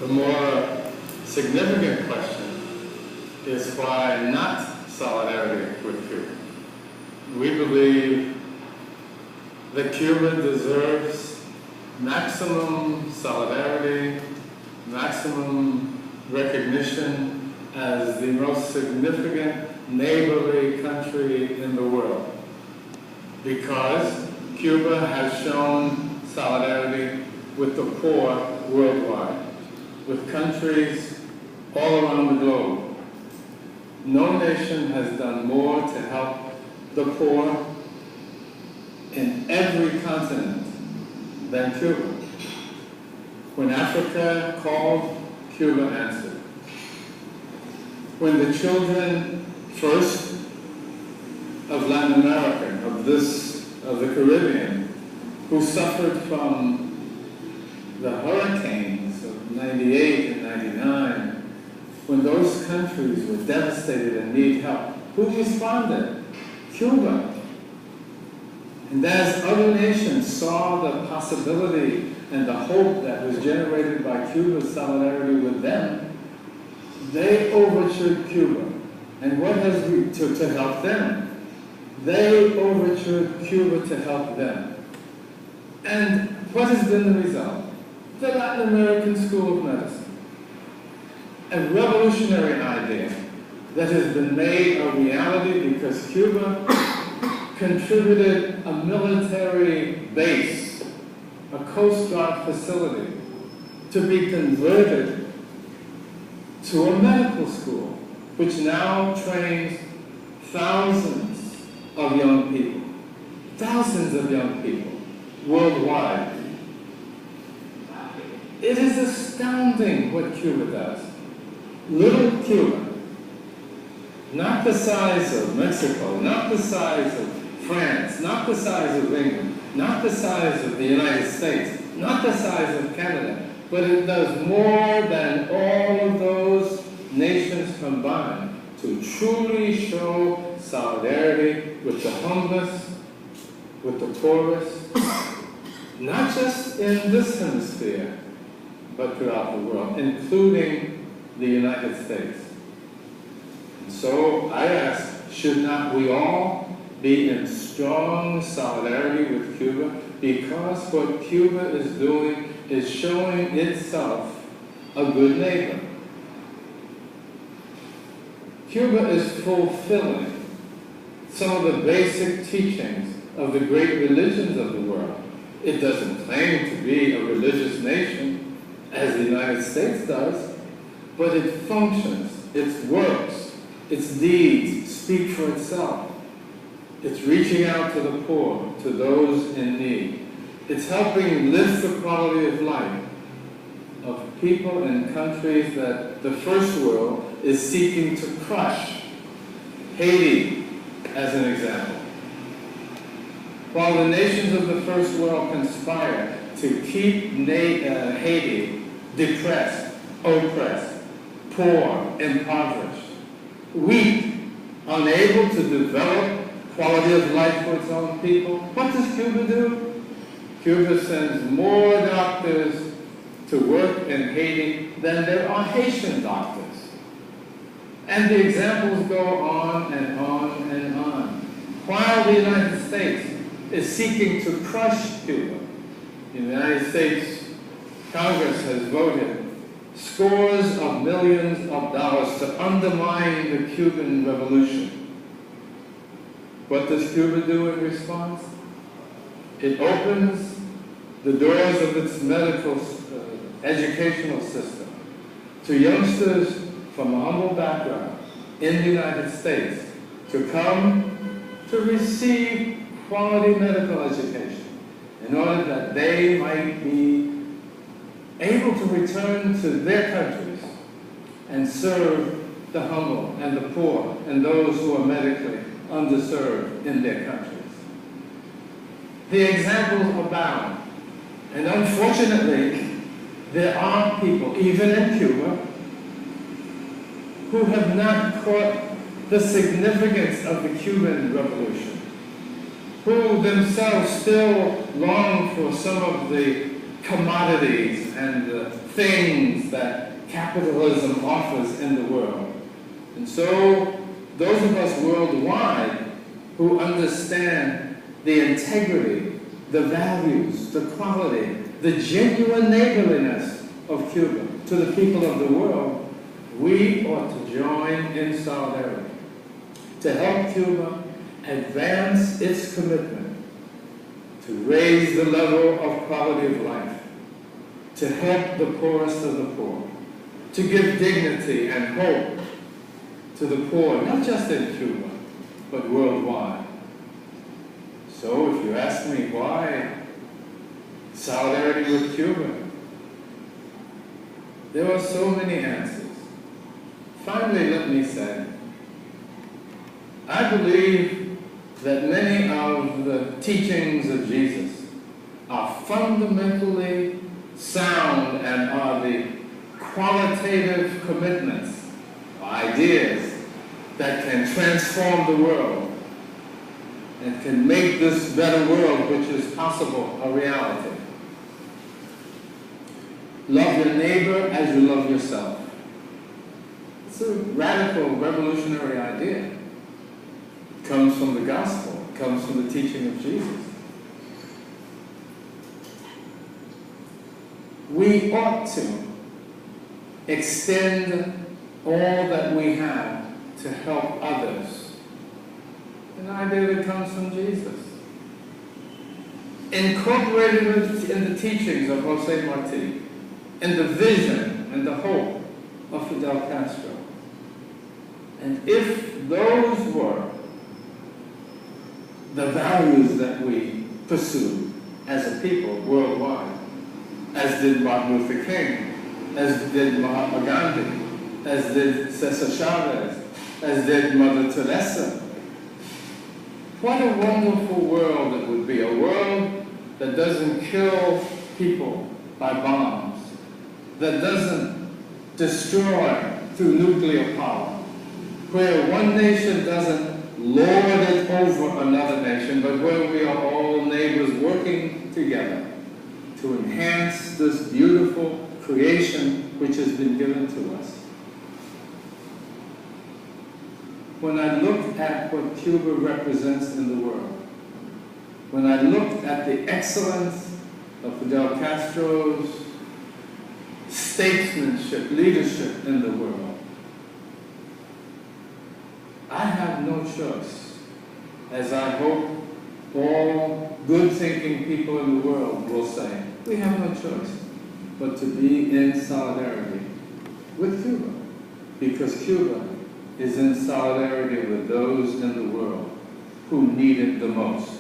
The more significant question is why not solidarity with Cuba? We believe that Cuba deserves maximum solidarity, maximum recognition as the most significant neighborly country in the world, because Cuba has shown solidarity with the poor worldwide, with countries all around the globe. No nation has done more to help the poor in every continent than Cuba. When Africa called, Cuba answered. When the children first of Latin America, of the Caribbean, who suffered from the hurricanes of 98 and 99, when those countries were devastated and need help, who responded? Cuba. And as other nations saw the possibility and the hope that was generated by Cuba's solidarity with them, they overtured Cuba. And what has we to help them? They overtured Cuba to help them. And what has been the result? The Latin American School of Medicine. A revolutionary idea that has been made a reality because Cuba contributed a military base, a Coast Guard facility, to be converted to a medical school, which now trains thousands of young people worldwide. It is astounding what Cuba does. Little Cuba, not the size of Mexico, not the size of France, not the size of England, not the size of the United States, not the size of Canada, but it does more than all of those nations combined to truly show solidarity with the humblest, with the poorest, not just in this hemisphere, but throughout the world, including the United States. And so I ask, should not we all be in strong solidarity with Cuba? Because what Cuba is doing is showing itself a good neighbor. Cuba is fulfilling some of the basic teachings of the great religions of the world. It doesn't claim to be a religious nation, as the United States does, but it functions, its works, its deeds speak for itself. It's reaching out to the poor, to those in need. It's helping lift the quality of life of people in countries that the first world is seeking to crush. Haiti, as an example. While the nations of the first world conspire to keep Haiti depressed, oppressed, poor, impoverished, weak, unable to develop quality of life for its own people, what does Cuba do? Cuba sends more doctors to work in Haiti than there are Haitian doctors. And the examples go on and on and on. While the United States is seeking to crush Cuba, the United States Congress has voted scores of millions of dollars to undermine the Cuban Revolution. What does Cuba do in response? It opens the doors of its medical educational system to youngsters from a humble background in the United States to come to receive quality medical education in order that they might be able to return to their countries and serve the humble and the poor and those who are medically underserved in their countries. The examples abound. And unfortunately, there are people, even in Cuba, who have not caught the significance of the Cuban Revolution, who themselves still long for some of the commodities and the things that capitalism offers in the world. And so, those of us worldwide who understand the integrity, the values, the quality, the genuine neighborliness of Cuba to the people of the world, we ought to join in solidarity to help Cuba advance its commitment to raise the level of quality of life, to help the poorest of the poor, to give dignity and hope to the poor, not just in Cuba, but worldwide. So if you ask me why solidarity with Cuba, there are so many answers. Finally, let me say, I believe that many of the teachings of Jesus are fundamentally sound and are the qualitative commitments, ideas that can transform the world and can make this better world, which is possible, a reality. Love your neighbor as you love yourself. It's a radical, revolutionary idea. It comes from the gospel. It comes from the teaching of Jesus. We ought to extend all that we have to help others. An idea that comes from Jesus. Incorporated in the teachings of Jose Marti, in the vision and the hope of Fidel Castro. And if those were the values that we pursue as a people worldwide, as did Martin Luther King, as did Mahatma Gandhi, as did Cesar Chavez, as did Mother Teresa, what a wonderful world it would be. A world that doesn't kill people by bombs, that doesn't destroy through nuclear power, where one nation doesn't lord it over another nation, but where we are all neighbors working together to enhance this beautiful creation which has been given to us. When I look at what Cuba represents in the world, when I look at the excellence of Fidel Castro's statesmanship, leadership in the world, I have no choice, as I hope all good-thinking people in the world will say, we have no choice but to be in solidarity with Cuba, because Cuba is in solidarity with those in the world who need it the most.